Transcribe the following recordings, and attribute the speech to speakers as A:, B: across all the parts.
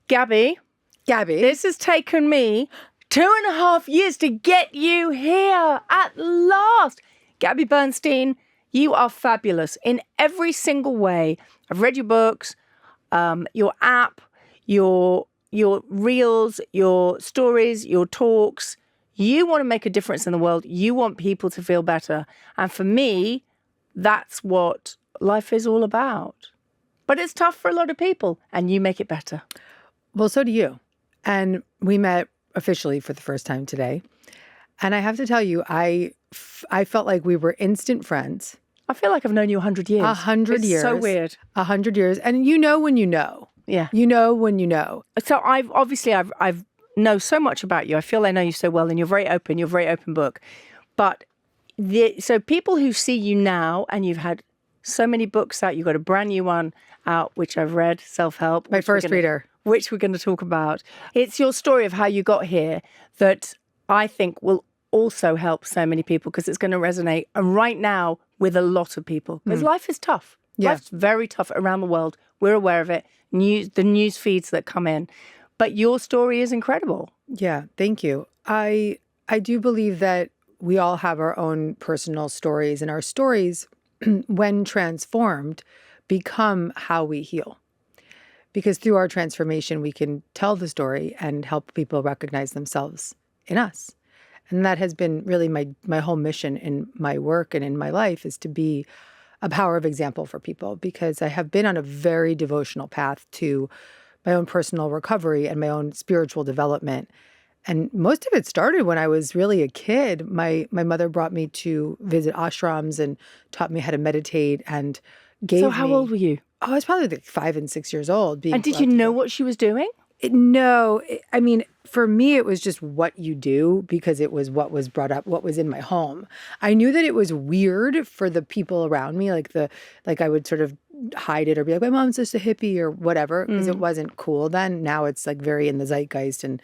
A: Gabby, this has taken me 2.5 years to get you here at last. Gabby Bernstein, you are fabulous in every single way. I've read your books, your app, your reels, your stories, your talks. You want to make a difference in the world. You want people to feel better. And for me, that's what life is all about. But it's tough for a lot of people, and you make it better.
B: Well, so do you. And we met officially for the first time today. And I have to tell you, I felt like we were instant friends.
A: I feel like I've known you 100 years.
B: 100 years.
A: It's so weird.
B: 100 years. And you know when you know.
A: Yeah.
B: You know when you know.
A: So I've know so much about you. I feel I know you so well, and you're very open. You're a very open book. But so people who see you now, and you've had so many books out, you've got a brand new one out, which I've read, Self-Help.
B: My first reader.
A: Which we're going to talk about. It's your story of how you got here that I think will also help so many people, because it's going to resonate, and right now, with a lot of people. Because life is tough.
B: Yeah.
A: Life's very tough around the world. We're aware of it. The news feeds that come in. But your story is incredible.
B: Yeah, thank you. I do believe that we all have our own personal stories, and our stories, when transformed, become how we heal. Because through our transformation, we can tell the story and help people recognize themselves in us. And that has been really my whole mission in my work and in my life, is to be a power of example for people, because I have been on a very devotional path to my own personal recovery and my own spiritual development. And most of it started when I was really a kid. My mother brought me to visit ashrams and taught me how to meditate and gave me...
A: So how old were you?
B: Oh, I was probably like 5 and 6 years old.
A: And did you know what she was doing?
B: No. I mean, for me, it was just what you do, because it was what was brought up, what was in my home. I knew that it was weird for the people around me, like I would sort of hide it or be like, my mom's just a hippie or whatever, because it wasn't cool then. Now it's like very in the zeitgeist and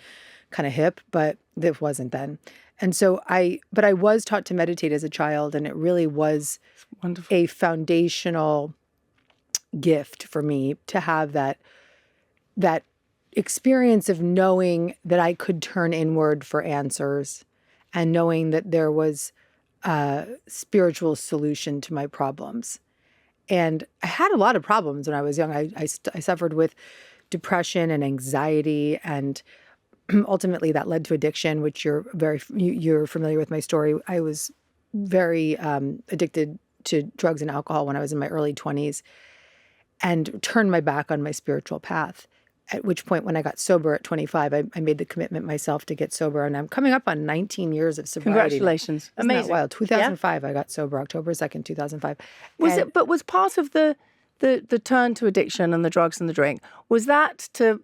B: kind of hip, but it wasn't then. And so I was taught to meditate as a child, and it really was wonderful, a foundational gift for me to have that experience of knowing that I could turn inward for answers, and knowing that there was a spiritual solution to my problems. And I had a lot of problems when I was young. I suffered with depression and anxiety, and ultimately that led to addiction, which you're familiar with my story. I was very addicted to drugs and alcohol when I was in my early 20s, and turned my back on my spiritual path. At which point, when I got sober at 25, I made the commitment myself to get sober, and I'm coming up on 19 years of sobriety.
A: Congratulations.
B: Isn't
A: Amazing.
B: that wild? 2005, I got sober, October 2nd, 2005.
A: Was part of the turn to addiction and the drugs and the drink, was that to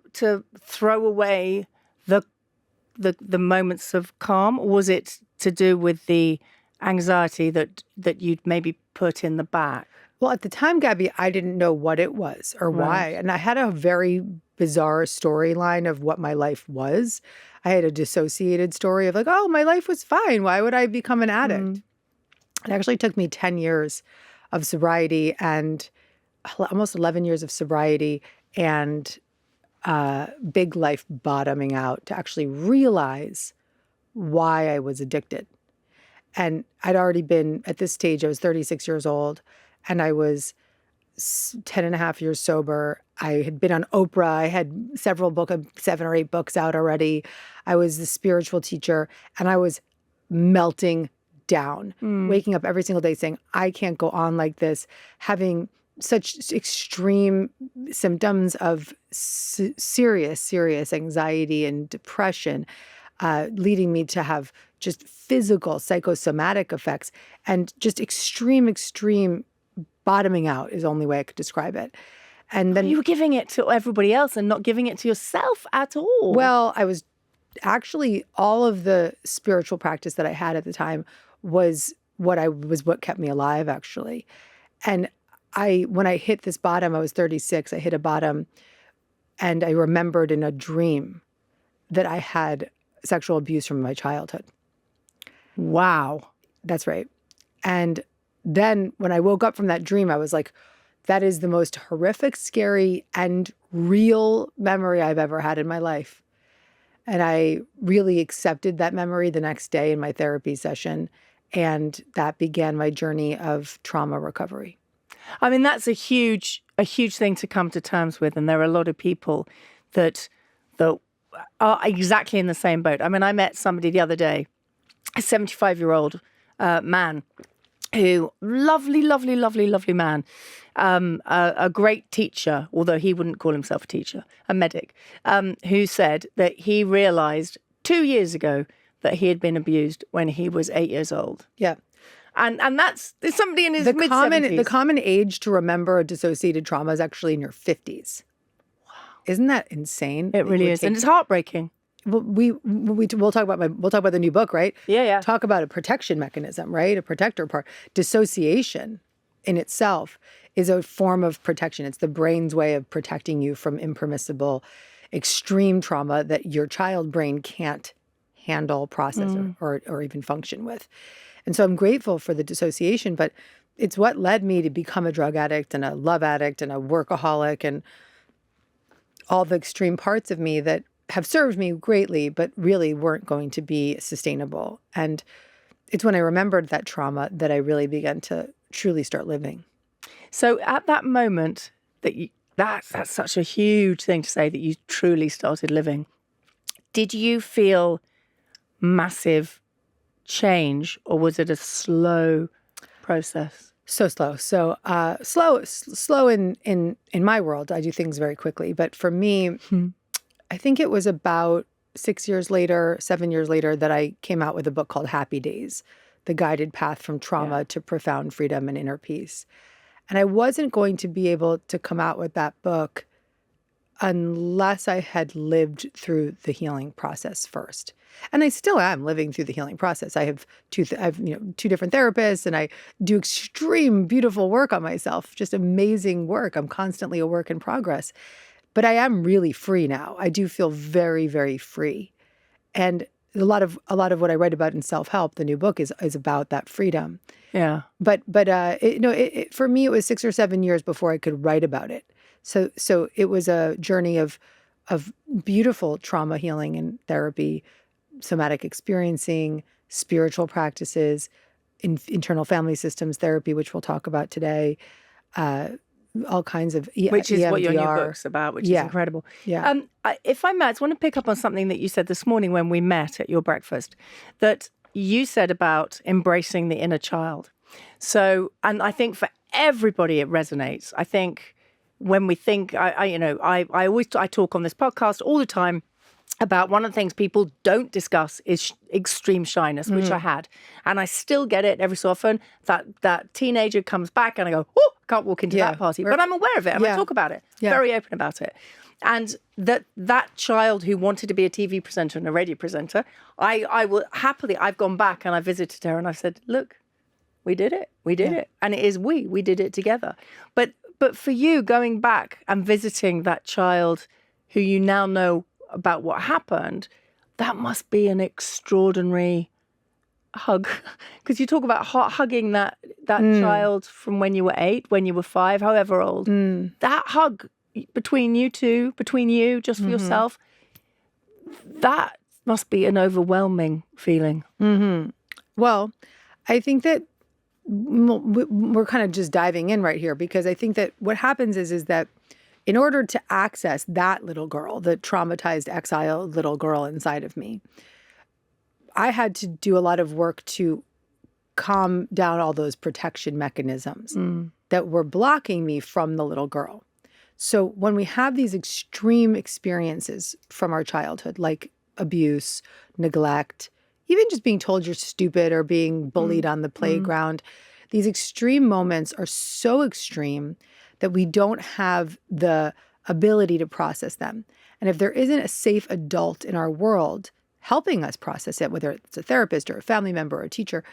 A: throw away the moments of calm, or was it to do with the anxiety that you'd maybe put in the back?
B: Well, at the time, Gabby, I didn't know what it was or why. And I had a very bizarre storyline of what my life was. I had a dissociated story of like, oh, my life was fine. Why would I become an addict? It actually took me 10 years of sobriety and almost 11 years of sobriety and big life bottoming out to actually realize why I was addicted. And I'd already been, at this stage, I was 36 years old, and I was 10 and a half years sober. I had been on Oprah. I had 7 or 8 books out already. I was the spiritual teacher, and I was melting down, waking up every single day saying, I can't go on like this, having such extreme symptoms of serious anxiety and depression, leading me to have just physical psychosomatic effects, and just extreme bottoming out is the only way I could describe it. And then
A: you were giving it to everybody else and not giving it to yourself at all.
B: Well, I was actually, all of the spiritual practice that I had at the time was what kept me alive, actually. And when I hit this bottom, I was 36, I hit a bottom, and I remembered in a dream that I had sexual abuse from my childhood.
A: Wow.
B: That's right. And then when I woke up from that dream, I was like, that is the most horrific, scary, and real memory I've ever had in my life. And I really accepted that memory the next day in my therapy session. And that began my journey of trauma recovery.
A: I mean, that's a huge thing to come to terms with. And there are a lot of people that are exactly in the same boat. I mean, I met somebody the other day, a 75-year-old man who, lovely man, a great teacher, although he wouldn't call himself a teacher, a medic, who said that he realized 2 years ago that he had been abused when he was 8 years old.
B: Yeah.
A: And there's somebody in his mid-70s.
B: The common age to remember a dissociated trauma is actually in your 50s. Wow. Isn't that insane?
A: It really is. And it's heartbreaking.
B: We'll talk about the new book, right?
A: Yeah.
B: Talk about a protection mechanism, right? A protector part. Dissociation in itself is a form of protection. It's the brain's way of protecting you from impermissible, extreme trauma that your child brain can't handle, process, or even function with. And so I'm grateful for the dissociation, but it's what led me to become a drug addict and a love addict and a workaholic and all the extreme parts of me that have served me greatly, but really weren't going to be sustainable. And it's when I remembered that trauma that I really began to truly start living.
A: So at that moment that's such a huge thing to say, that you truly started living. Did you feel massive change, or was it a slow process?
B: So slow. So slow in my world. I do things very quickly. But for me, I think it was about 7 years later, that I came out with a book called Happy Days, The Guided Path from Trauma to Profound Freedom and Inner Peace. And I wasn't going to be able to come out with that book unless I had lived through the healing process first. And I still am living through the healing process. I have two different therapists, and I do extreme, beautiful work on myself, just amazing work. I'm constantly a work in progress. But I am really free now. I do feel very, very free. And a lot of what I write about in self-help, the new book, is about that freedom.
A: Yeah.
B: But for me, it was 6 or 7 years before I could write about it. So it was a journey of beautiful trauma healing and therapy, somatic experiencing, spiritual practices, internal family systems therapy, which we'll talk about today, all kinds of
A: which is
B: EMDR.
A: what your new book's about, which is incredible.
B: Yeah.
A: If I may, I just want to pick up on something that you said this morning when we met at your breakfast, that you said about embracing the inner child. So, and I think for everybody it resonates. I think when we think, I talk on this podcast all the time about one of the things people don't discuss is extreme shyness, which I had. And I still get it every so often. That teenager comes back and I go, oh, I can't walk into that party. But I'm aware of it and I talk about it, very open about it. And that child who wanted to be a TV presenter and a radio presenter, I will happily, I've gone back and I visited her and I've said, look, we did it. We did it. And it is we did it together. But for you, going back and visiting that child who you now know about what happened, that must be an extraordinary hug. Because you talk about hugging that child from when you were 8, when you were 5, however old. That hug between you two, between you, just for yourself, that must be an overwhelming feeling.
B: Well, I think that we're kind of just diving in right here, because I think that what happens is that in order to access that little girl, the traumatized, exiled little girl inside of me, I had to do a lot of work to calm down all those protection mechanisms that were blocking me from the little girl. So when we have these extreme experiences from our childhood, like abuse, neglect, even just being told you're stupid or being bullied on the playground, these extreme moments are so extreme that we don't have the ability to process them. And if there isn't a safe adult in our world helping us process it, whether it's a therapist or a family member or a teacher,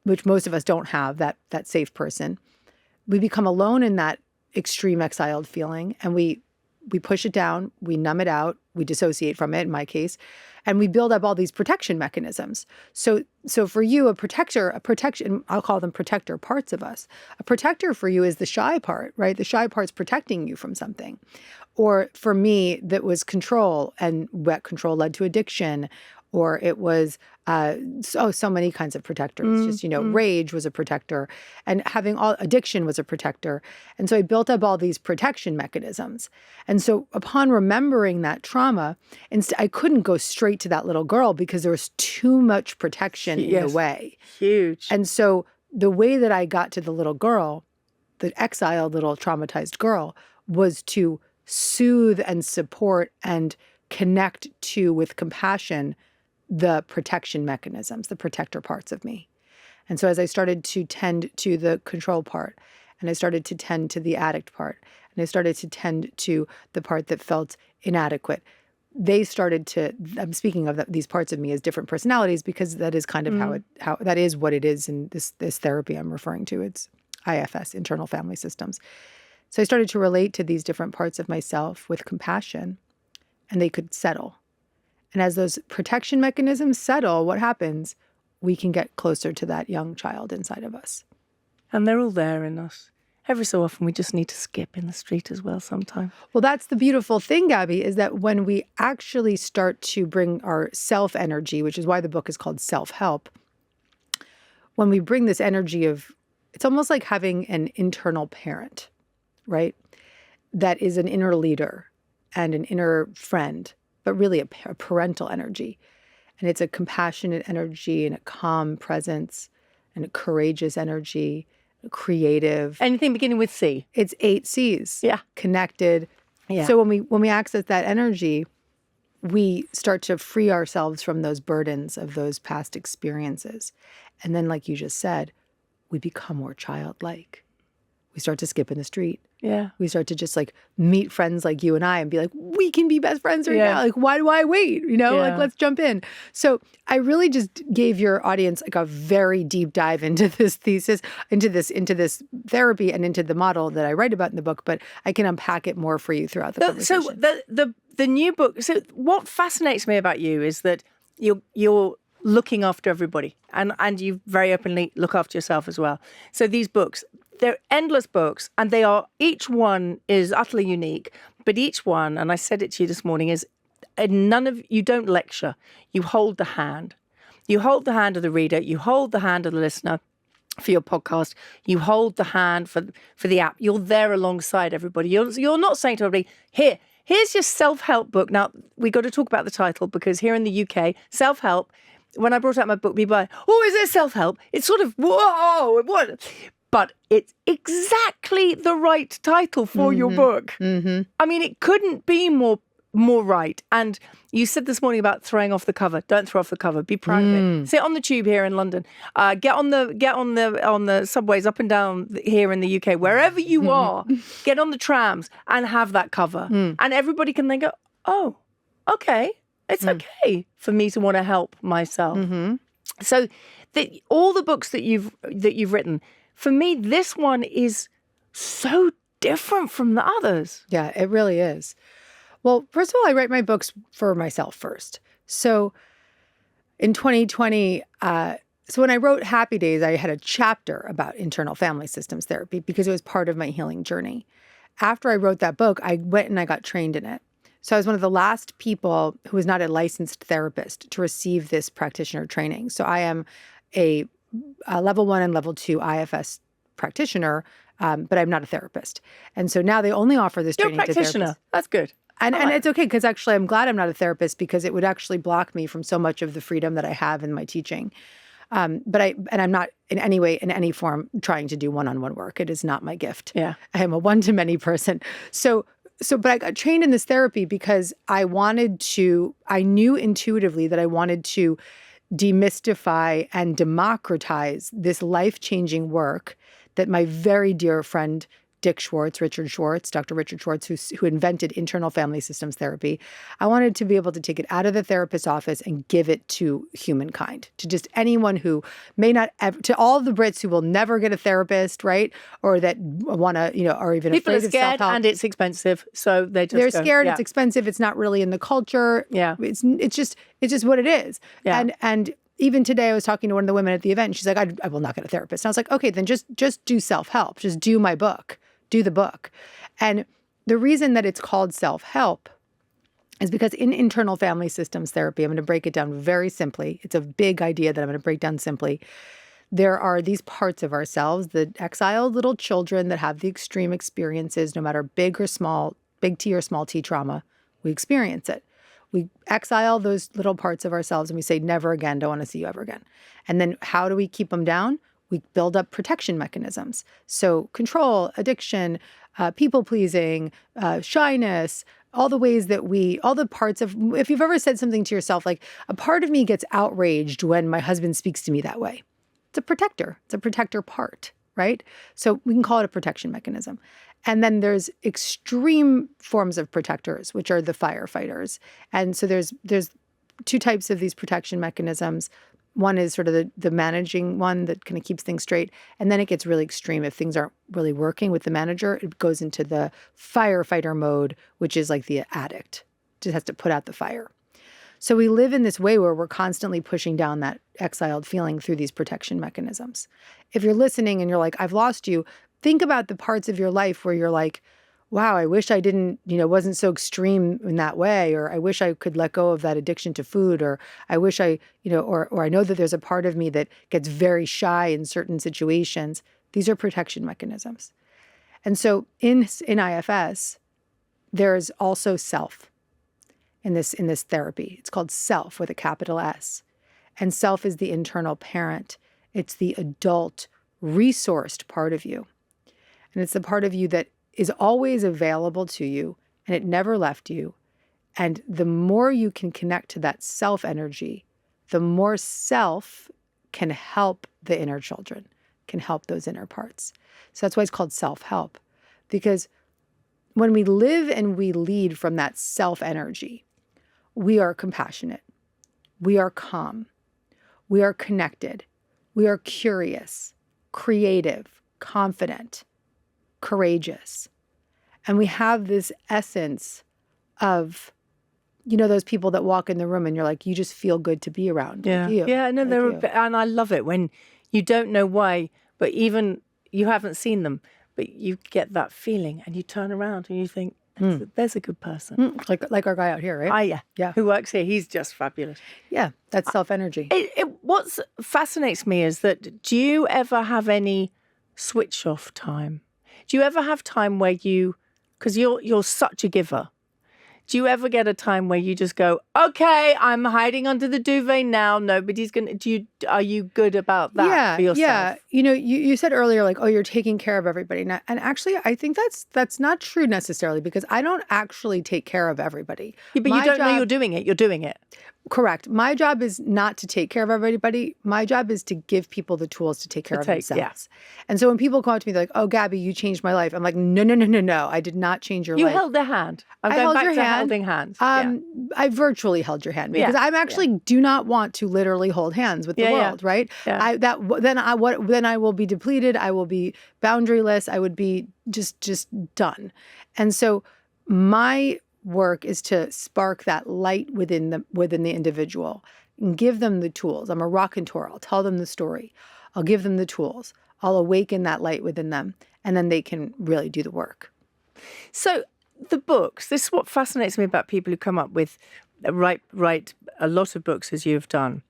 B: which most of us don't have, that safe person, we become alone in that extreme exiled feeling, and we push it down, we numb it out, we dissociate from it in my case, and we build up all these protection mechanisms. So for you, a protection, I'll call them protector parts of us. A protector for you is the shy part, right? The shy part's protecting you from something. Or for me, that was control, and that control led to addiction. Or it was so many kinds of protectors. Just, rage was a protector, and having addiction was a protector. And so I built up all these protection mechanisms. And so upon remembering that trauma, I couldn't go straight to that little girl because there was too much protection in the way.
A: Huge.
B: And so the way that I got to the little girl, the exiled little traumatized girl, was to soothe and support and connect to, with compassion, the protection mechanisms, the protector parts of me. And so as I started to tend to the control part, and I started to tend to the addict part, and I started to tend to the part that felt inadequate, they started to, I'm speaking of these parts of me as different personalities, because that is kind of how that is what it is in this therapy I'm referring to. It's IFS, internal family systems. So I started to relate to these different parts of myself with compassion, and they could settle. And as those protection mechanisms settle, what happens? We can get closer to that young child inside of us.
A: And they're all there in us. Every so often, we just need to skip in the street as well sometimes.
B: Well, that's the beautiful thing, Gabby, is that when we actually start to bring our self-energy, which is why the book is called Self-Help, when we bring this energy of, it's almost like having an internal parent, right? That is an inner leader and an inner friend, but really a parental energy. And it's a compassionate energy and a calm presence and a courageous energy, a creative.
A: Anything beginning with C.
B: It's 8 C's.
A: Yeah.
B: Connected.
A: Yeah.
B: So when we access that energy, we start to free ourselves from those burdens of those past experiences. And then, like you just said, we become more childlike. We start to skip in the street.
A: Yeah.
B: We start to just like meet friends like you and I and be like, we can be best friends right now. Like, why do I wait? Like, let's jump in. So I really just gave your audience like a very deep dive into this thesis, into this therapy, and into the model that I write about in the book, but I can unpack it more for you throughout the conversation.
A: So the new book, so what fascinates me about you is that you're looking after everybody, and you very openly look after yourself as well. So these books, they're endless books, and each one is utterly unique, but each one, and I said it to you this morning, is you don't lecture, you hold the hand. You hold the hand of the reader, you hold the hand of the listener for your podcast, you hold the hand for the app. You're there alongside everybody. You're not saying to everybody, here's your self-help book. Now, we got to talk about the title, because here in the UK, self-help, when I brought out my book, people were like, oh, is it self-help? It's sort of, whoa, what? But it's exactly the right title for your book. Mm-hmm. I mean, it couldn't be more right. And you said this morning about throwing off the cover. Don't throw off the cover. Be proud of it. Sit on the tube here in London. Get on the subways up and down here in the UK, wherever you are. Get on the trams and have that cover, and everybody can then go, oh, okay, it's okay for me to want to help myself. Mm-hmm. So all the books that you've written. For me, this one is so different from the others.
B: Yeah, it really is. Well, first of all, I write my books for myself first. So in 2020, so when I wrote Happy Days, I had a chapter about internal family systems therapy because it was part of my healing journey. After I wrote that book, I went and I got trained in it. So I was one of the last people who was not a licensed therapist to receive this practitioner training. So I am a level 1 and level 2 IFS practitioner, but I'm not a therapist. And so now they only offer this training to therapists. You're a practitioner.
A: That's good.
B: And it's okay, because actually I'm glad I'm not a therapist, because it would actually block me from so much of the freedom that I have in my teaching. But I'm not in any way, in any form, trying to do one-on-one work. It is not my gift.
A: Yeah.
B: I am a one-to-many person. But I got trained in this therapy because I knew intuitively that I wanted to demystify and democratize this life-changing work that my very dear friend Dick Schwartz, Dr. Richard Schwartz, who invented internal family systems therapy. I wanted to be able to take it out of the therapist's office and give it to humankind, to just anyone who may not ever, to all the Brits who will never get a therapist, right? Or that want to, or even
A: People
B: afraid
A: are
B: of
A: scared
B: self-help.
A: and it's expensive, so
B: They're
A: go,
B: scared.
A: yeah.
B: It's expensive. It's not really in the culture.
A: Yeah.
B: It's just what it is.
A: Yeah.
B: And even today, I was talking to one of the women at the event, and she's like, I will not get a therapist. And I was like, okay, then just do self-help. Just do my book. Do the book. And the reason that it's called self-help is because in internal family systems therapy, I'm going to break it down very simply. It's a big idea that I'm going to break down simply. There are these parts of ourselves, the exiled little children that have the extreme experiences, no matter big or small, big T or small t trauma, we experience it. We exile those little parts of ourselves and we say, never again, don't want to see you ever again. And then how do we keep them down? We build up protection mechanisms. So control, addiction, people-pleasing, shyness, all the ways that all the parts of, if you've ever said something to yourself, like a part of me gets outraged when my husband speaks to me that way. It's a protector. It's a protector part, right? So we can call it a protection mechanism. And then there's extreme forms of protectors, which are the firefighters. And so there's two types of these protection mechanisms. One is sort of the managing one that kind of keeps things straight. And then it gets really extreme. If things aren't really working with the manager, it goes into the firefighter mode, which is like the addict. Just has to put out the fire. So we live in this way where we're constantly pushing down that exiled feeling through these protection mechanisms. If you're listening and you're like, I've lost you, think about the parts of your life where you're like, wow, I wish I didn't, wasn't so extreme in that way, or I wish I could let go of that addiction to food, or I wish I, or I know that there's a part of me that gets very shy in certain situations. These are protection mechanisms. And so in IFS, there's also self in this therapy. It's called self with a capital S. And self is the internal parent. It's the adult, resourced part of you. And it's the part of you that is always available to you, and it never left you. And the more you can connect to that self energy, the more self can help the inner children, can help those inner parts. So that's why it's called self-help. Because when we live and we lead from that self energy, we are compassionate, we are calm, we are connected, we are curious, creative, confident, courageous. And we have this essence of, those people that walk in the room and you're like, you just feel good to be around.
A: Yeah.
B: Like you.
A: Yeah, no, and I love it when you don't know why, but even you haven't seen them, but you get that feeling and you turn around and you think, there's a good person.
B: Like our guy out here, right?
A: Yeah. Who works here. He's just fabulous.
B: Yeah, that's self-energy.
A: What fascinates me is that, do you ever have any switch off time? Do you ever have time where because you're such a giver, do you ever get a time where you just go, okay, I'm hiding under the duvet now, nobody's going to, are you good about that for yourself?
B: Yeah. You said earlier, like, oh, you're taking care of everybody. And actually, I think that's not true necessarily, because I don't actually take care of everybody.
A: Yeah, but you don't know you're doing it. You're doing it.
B: Correct. My job is not to take care of everybody. My job is to give people the tools to take care of themselves. Yeah. And so when people come up to me, they're like, oh, Gabby, you changed my life. I'm like, no. I did not change your life.
A: You held their hand. I'm going back to holding hands.
B: I virtually held your hand because I'm actually do not want to literally hold hands with the world, right? Yeah. Then I will be depleted. I will be boundaryless. I would be just done. And so my work is to spark that light within the individual and give them the tools. I'm a raconteur. I'll tell them the story. I'll give them the tools. I'll awaken that light within them, and then they can really do the work.
A: So the books, this is what fascinates me about people who come up with, write a lot of books as you've done.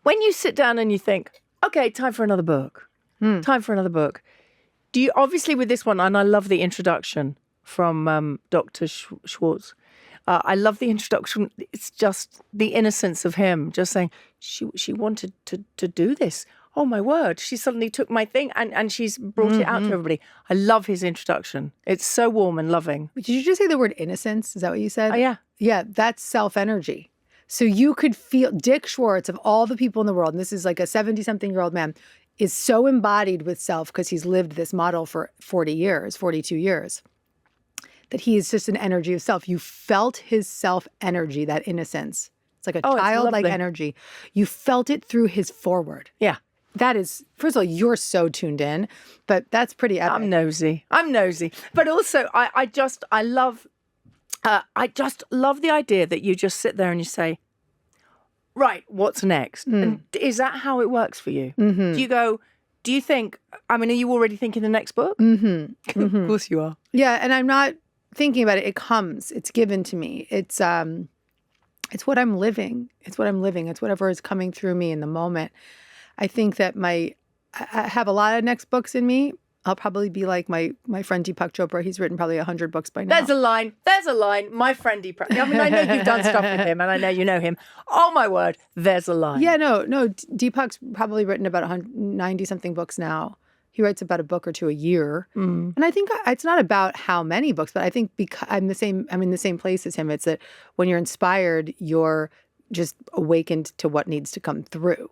A: When you sit down and you think, okay, time for another book, do you, obviously with this one, and I love the introduction from Dr. Schwartz. I love the introduction. It's just the innocence of him, just saying, she wanted to do this. Oh, my word. She suddenly took my thing and she's brought it out to everybody. I love his introduction. It's so warm and loving.
B: Did you just say the word innocence? Is that what you said?
A: Oh, yeah.
B: Yeah, that's self-energy. So you could feel Dick Schwartz, of all the people in the world, and this is like a 70-something-year-old man, is so embodied with self because he's lived this model for 40 years, 42 years, that he is just an energy of self. You felt his self energy, that innocence. It's like a childlike energy. You felt it through his forward.
A: Yeah.
B: That is, first of all, you're so tuned in, but that's pretty epic.
A: I'm nosy. But also, I just love the idea that you just sit there and you say, right, what's next? And is that how it works for you?
B: Mm-hmm.
A: Do you think, I mean, are you already thinking the next book?
B: Mm-hmm. Mm-hmm.
A: Of course you are.
B: Yeah, and I'm not thinking about it. It comes. It's given to me. It's what I'm living. It's whatever is coming through me in the moment. I think that I have a lot of next books in me. I'll probably be like my friend Deepak Chopra. He's written probably 100 books by now.
A: There's a line. My friend Deepak. I mean, I know you've done stuff with him and I know you know him. Oh my word, there's a line.
B: Yeah, no. Deepak's probably written about 90-something books now. He writes about a book or two a year. And I think it's not about how many books, but I think because I'm in the same place as him. It's that when you're inspired, you're just awakened to what needs to come through.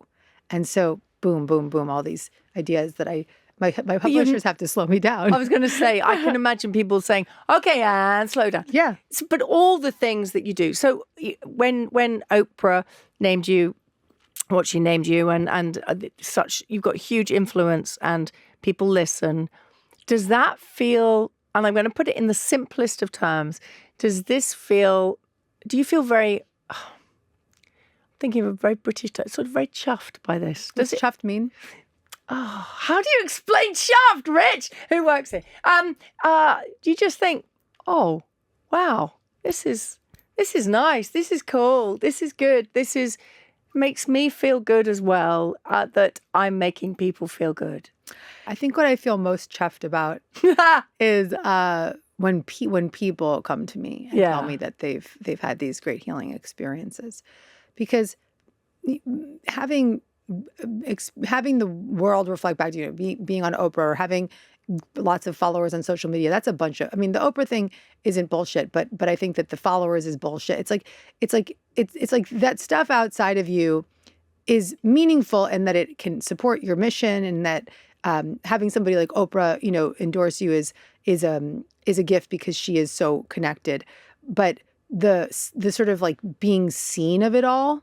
B: And so boom, boom, boom, all these ideas that my publishers have to slow me down.
A: I was going to say, I can imagine people saying, okay, and slow down.
B: Yeah.
A: But all the things that you do. So when Oprah named you what she named you and such, you've got huge influence and people listen. Does that feel, and I'm going to put it in the simplest of terms, do you feel very, thinking of a very British term, sort of very chuffed by this?
B: Does chuffed mean?
A: Oh, how do you explain chuffed, Rich? Who works here? Do you just think, oh, wow, this is nice. This is cool. This is good. Makes me feel good as well, that I'm making people feel good.
B: I think what I feel most chuffed about is when people come to me and tell me that they've had these great healing experiences, because having the world reflect back to you, being on Oprah or having lots of followers on social media, that's a bunch of, I mean, the Oprah thing isn't bullshit, but I think that the followers is bullshit. It's like that stuff outside of you is meaningful and that it can support your mission, and that having somebody like Oprah, endorse you is a gift because she is so connected. But the sort of like being seen of it all,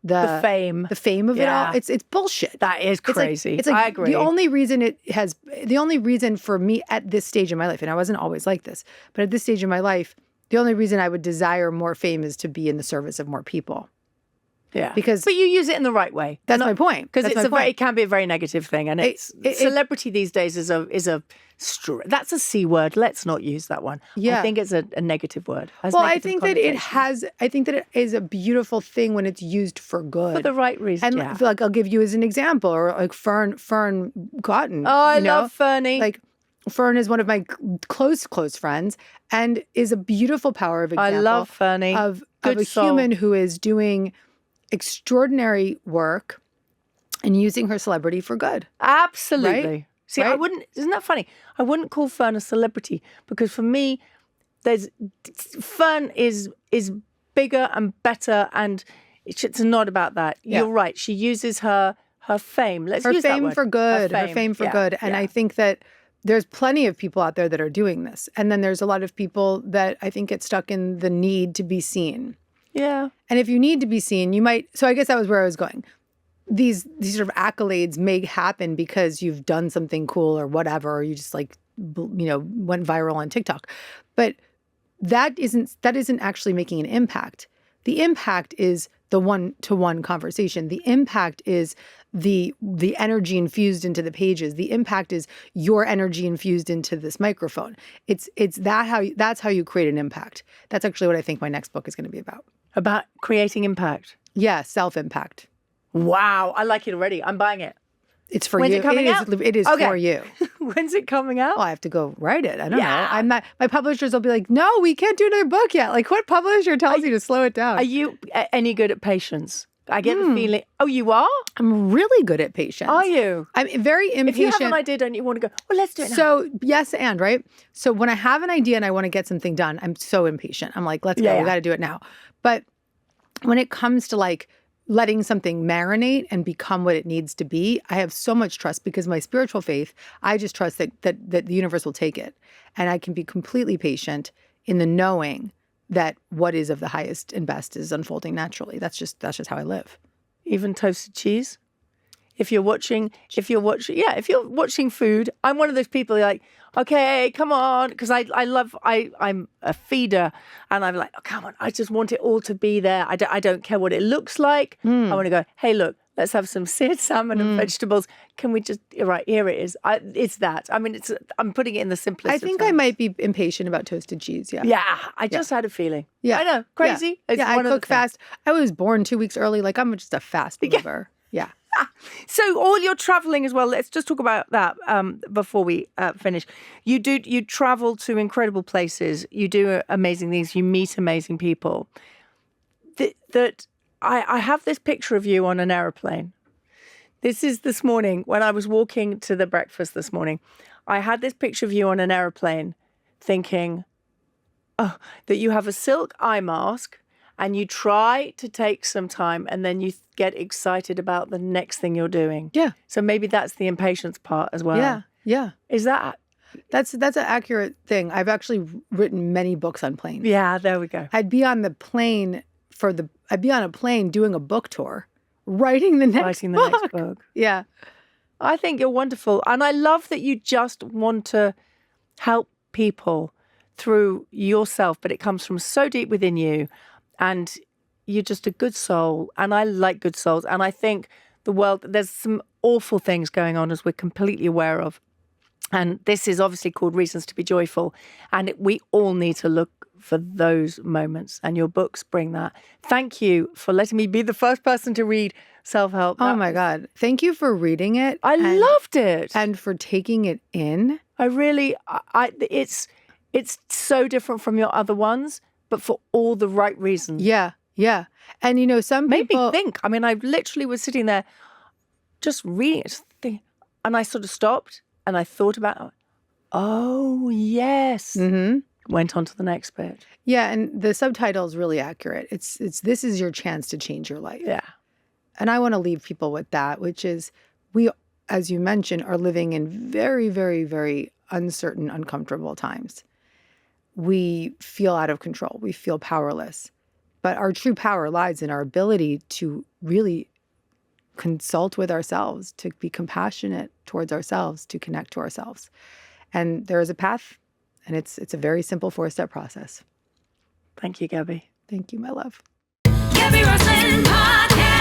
B: the fame of it all, it's bullshit.
A: That is crazy.
B: It's like
A: I agree.
B: the only reason for me at this stage in my life, and I wasn't always like this, but at this stage in my life, the only reason I would desire more fame is to be in the service of more people.
A: Yeah, but you use it in the right way.
B: That's my point.
A: Because it can be a very negative thing, and celebrity these days is that's a C word. Let's not use that one.
B: Yeah.
A: I think it's a negative word.
B: I think that it is a beautiful thing when it's used for good.
A: For the right reason.
B: And like I'll give you as an example, or like Fern Cotton.
A: Oh, I love Fernie.
B: Like Fern is one of my close friends and is a beautiful power of example.
A: I love Fernie.
B: Of a human who is doing extraordinary work and using her celebrity for good.
A: Absolutely.
B: Right?
A: See, I wouldn't, isn't that funny? I wouldn't call Fern a celebrity because for me, Fern is bigger and better, and it's not about that. Yeah. You're right. She uses her fame. Let's use that word.
B: For good. Her fame for good. And I think that there's plenty of people out there that are doing this. And then there's a lot of people that I think get stuck in the need to be seen.
A: Yeah.
B: And if you need to be seen, you might, so I guess that was where I was going. These sort of accolades may happen because you've done something cool or whatever, or you just went viral on TikTok. But that isn't actually making an impact. The impact is the one-to-one conversation. The impact is the energy infused into the pages. The impact is your energy infused into this microphone. That's how you create an impact. That's actually what I think my next book is going to be about.
A: About creating impact.
B: Yeah, self-impact.
A: Wow, I like it already. I'm buying it.
B: It's for you. When's it coming out? It is for you.
A: When's it coming out?
B: Well, I have to go write it. I don't know. I'm not. My publishers will be like, "No, we can't do another book yet." Like, what publisher tells you to slow it down?
A: Are you any good at patience? I get the feeling. Oh, you are?
B: I'm really good at patience.
A: Are you?
B: I'm very impatient.
A: If you have an idea, don't you want to go, well, let's do it now.
B: So, yes, and right? So when I have an idea and I want to get something done, I'm so impatient. I'm like, let's go. We got to do it now. But when it comes to like letting something marinate and become what it needs to be, I have so much trust because my spiritual faith, I just trust that the universe will take it. And I can be completely patient in the knowing that what is of the highest and best is unfolding naturally. That's just how I live.
A: Even toasted cheese? If you're watching food, I'm one of those people who are like, okay, come on, because I'm a feeder, and I'm like, oh, come on, I just want it all to be there. I don't care what it looks like. I want to go, hey, look, let's have some seared salmon and vegetables. Can we just, right, here it is. It's that. I mean, I'm putting it in the simplest
B: I think
A: of
B: I
A: terms.
B: might be impatient about toasted cheese, yeah.
A: Yeah, I just had a feeling.
B: Yeah.
A: I know, crazy.
B: Yeah,
A: It's
B: I
A: one of the
B: cook fast. I was born 2 weeks early. Like, I'm just a fast mover. Yeah.
A: So all your traveling as well, let's just talk about that before we finish. You travel to incredible places. You do amazing things. You meet amazing people. I have this picture of you on an aeroplane. This is this morning when I was walking to the breakfast this morning. I had this picture of you on an aeroplane thinking, oh, that you have a silk eye mask and you try to take some time and then you get excited about the next thing you're doing.
B: Yeah.
A: So maybe that's the impatience part as well.
B: Yeah. Yeah.
A: Is that?
B: That's an accurate thing. I've actually written many books on planes.
A: Yeah, there we go.
B: I'd be on a plane doing a book tour, writing the next book. Yeah.
A: I think you're wonderful. And I love that you just want to help people through yourself, but it comes from so deep within you. And you're just a good soul. And I like good souls. And I think the world, there's some awful things going on as we're completely aware of. And this is obviously called Reasons to be Joyful. And we all need to look for those moments. And your books bring that. Thank you for letting me be the first person to read Self-Help.
B: Oh my God. Thank you for reading it.
A: I loved it.
B: And for taking it in.
A: It's so different from your other ones, but for all the right reasons.
B: Yeah. Yeah. And some people
A: made me think. I mean, I literally was sitting there just reading it. And I sort of stopped and I thought about it. Oh, yes.
B: Mm-hmm.
A: Went on to the next bit.
B: Yeah. And the subtitle is really accurate. It's this is your chance to change your life.
A: Yeah.
B: And I want to leave people with that, which is we, as you mentioned, are living in very, very, very uncertain, uncomfortable times. We feel out of control. We feel powerless. But our true power lies in our ability to really consult with ourselves, to be compassionate towards ourselves, to connect to ourselves. And there is a path, and it's a very simple 4-step process.
A: Thank you, Gabby.
B: Thank you, my love.
C: Gabby Bernstein Podcast.